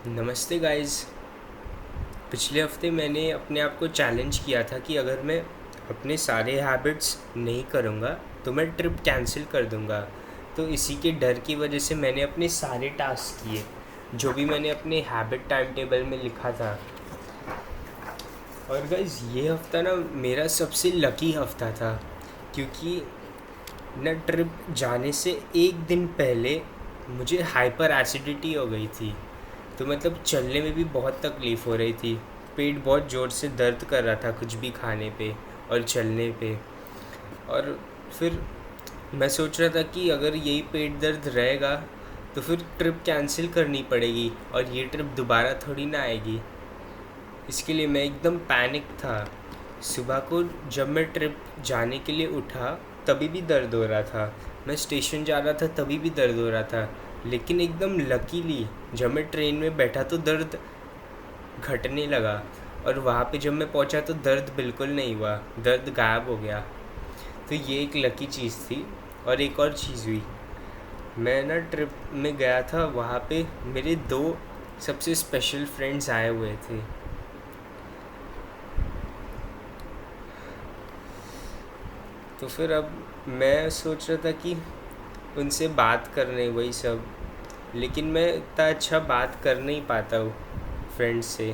नमस्ते गाइस। पिछले हफ्ते मैंने अपने आप को चैलेंज किया था कि अगर मैं अपने सारे हैबिट्स नहीं करूँगा तो मैं ट्रिप कैंसिल कर दूँगा। तो इसी के डर की वजह से मैंने अपने सारे टास्क किए जो भी मैंने अपने हैबिट टाइम टेबल में लिखा था। और गाइस ये हफ्ता ना मेरा सबसे लकी हफ्ता था, क्योंकि न ट्रिप जाने से एक दिन पहले मुझे हाइपर एसिडिटी हो गई थी। तो मतलब चलने में भी बहुत तकलीफ़ हो रही थी। पेट बहुत ज़ोर से दर्द कर रहा था कुछ भी खाने पे और चलने पे। और फिर मैं सोच रहा था कि अगर यही पेट दर्द रहेगा तो फिर ट्रिप कैंसिल करनी पड़ेगी और ये ट्रिप दोबारा थोड़ी ना आएगी। इसके लिए मैं एकदम पैनिक था। सुबह को जब मैं ट्रिप जाने के लिए उठा तभी भी दर्द हो रहा था। मैं स्टेशन जा रहा था तभी भी दर्द हो रहा था। लेकिन एकदम लकीली जब मैं ट्रेन में बैठा तो दर्द घटने लगा, और वहाँ पे जब मैं पहुँचा तो दर्द बिल्कुल नहीं हुआ, दर्द गायब हो गया। तो ये एक लकी चीज़ थी। और एक और चीज़ हुई, मैं ना ट्रिप में गया था, वहाँ पे मेरे दो सबसे स्पेशल फ्रेंड्स आए हुए थे। तो फिर अब मैं सोच रहा था कि उनसे बात करने वही सब, लेकिन मैं इतना अच्छा बात कर नहीं पाता हूँ फ्रेंड्स से।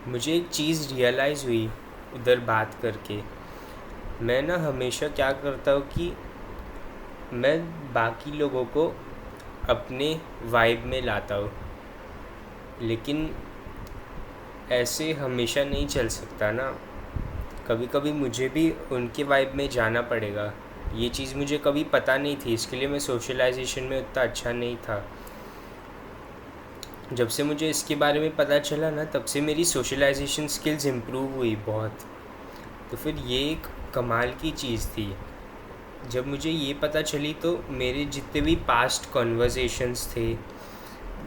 मुझे एक चीज़ रियलाइज़ हुई उधर बात करके। मैं ना हमेशा क्या करता हूँ कि मैं बाकी लोगों को अपने वाइब में लाता हूँ, लेकिन ऐसे हमेशा नहीं चल सकता ना। कभी कभी मुझे भी उनके वाइब में जाना पड़ेगा। ये चीज़ मुझे कभी पता नहीं थी, इसके लिए मैं सोशलाइजेशन में उतना अच्छा नहीं था। जब से मुझे इसके बारे में पता चला ना, तब से मेरी सोशलाइजेशन स्किल्स इम्प्रूव हुई बहुत। तो फिर ये एक कमाल की चीज़ थी। जब मुझे ये पता चली तो मेरे जितने भी पास्ट कॉन्वर्जेशंस थे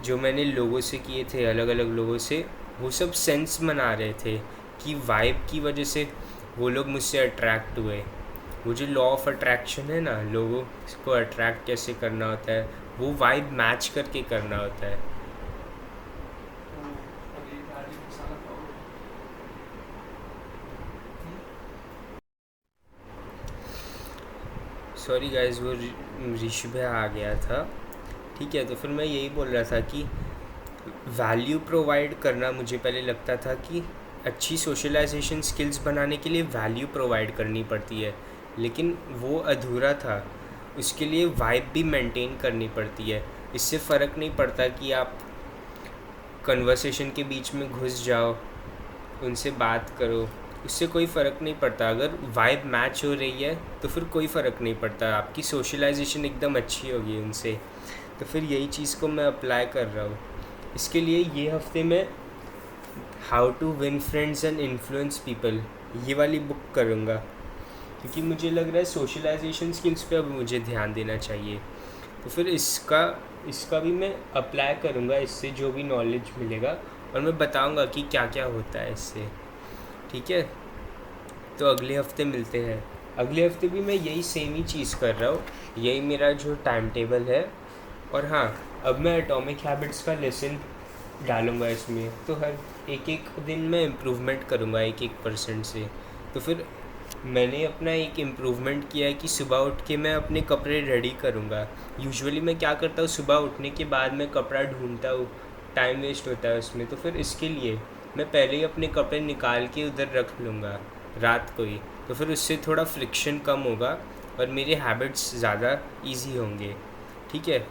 जो मैंने लोगों से किए थे, अलग अलग लोगों से, वो सब सेंस बना रहे थे कि वाइब की वजह से वो लोग मुझसे अट्रैक्ट हुए। वो जो लॉ ऑफ अट्रैक्शन है ना, लोगों को अट्रैक्ट कैसे करना होता है, वो वाइब मैच करके करना होता है। सॉरी गाइस, वो ऋषि भैया आ गया था। ठीक है, तो फिर मैं यही बोल रहा था कि वैल्यू प्रोवाइड करना, मुझे पहले लगता था कि अच्छी सोशलाइजेशन स्किल्स बनाने के लिए वैल्यू प्रोवाइड करनी पड़ती है, लेकिन वो अधूरा था। उसके लिए वाइब भी मेंटेन करनी पड़ती है। इससे फ़र्क नहीं पड़ता कि आप कन्वर्सेशन के बीच में घुस जाओ, उनसे बात करो, उससे कोई फ़र्क नहीं पड़ता। अगर वाइब मैच हो रही है तो फिर कोई फ़र्क नहीं पड़ता, आपकी सोशलाइजेशन एकदम अच्छी होगी उनसे। तो फिर यही चीज़ को मैं अप्लाई कर रहा हूँ। इसके लिए ये हफ्ते मैं how to win friends and influence people ये वाली बुक करूँगा, क्योंकि मुझे लग रहा है सोशलाइजेशन स्किल्स पे अब मुझे ध्यान देना चाहिए। तो फिर इसका इसका भी मैं अप्लाई करूँगा, इससे जो भी नॉलेज मिलेगा, और मैं बताऊँगा कि क्या क्या होता है इससे। ठीक है, तो अगले हफ्ते मिलते हैं। अगले हफ्ते भी मैं यही सेम ही चीज़ कर रहा हूँ, यही मेरा जो टाइम टेबल है। और हाँ, अब मैं एटॉमिक हैबिट्स का लेसन डालूँगा इसमें, तो हर एक एक दिन मैं इम्प्रूवमेंट करूँगा 1-1% से। तो फिर मैंने अपना एक इम्प्रूवमेंट किया है कि सुबह उठ के मैं अपने कपड़े रेडी करूँगा। यूजुअली मैं क्या करता हूँ, सुबह उठने के बाद मैं कपड़ा ढूंढता हूँ, टाइम वेस्ट होता है उसमें। तो फिर इसके लिए मैं पहले ही अपने कपड़े निकाल के उधर रख लूँगा रात को ही। तो फिर उससे थोड़ा फ्रिक्शन कम होगा और मेरे हैबिट्स ज़्यादा इजी होंगे। ठीक है।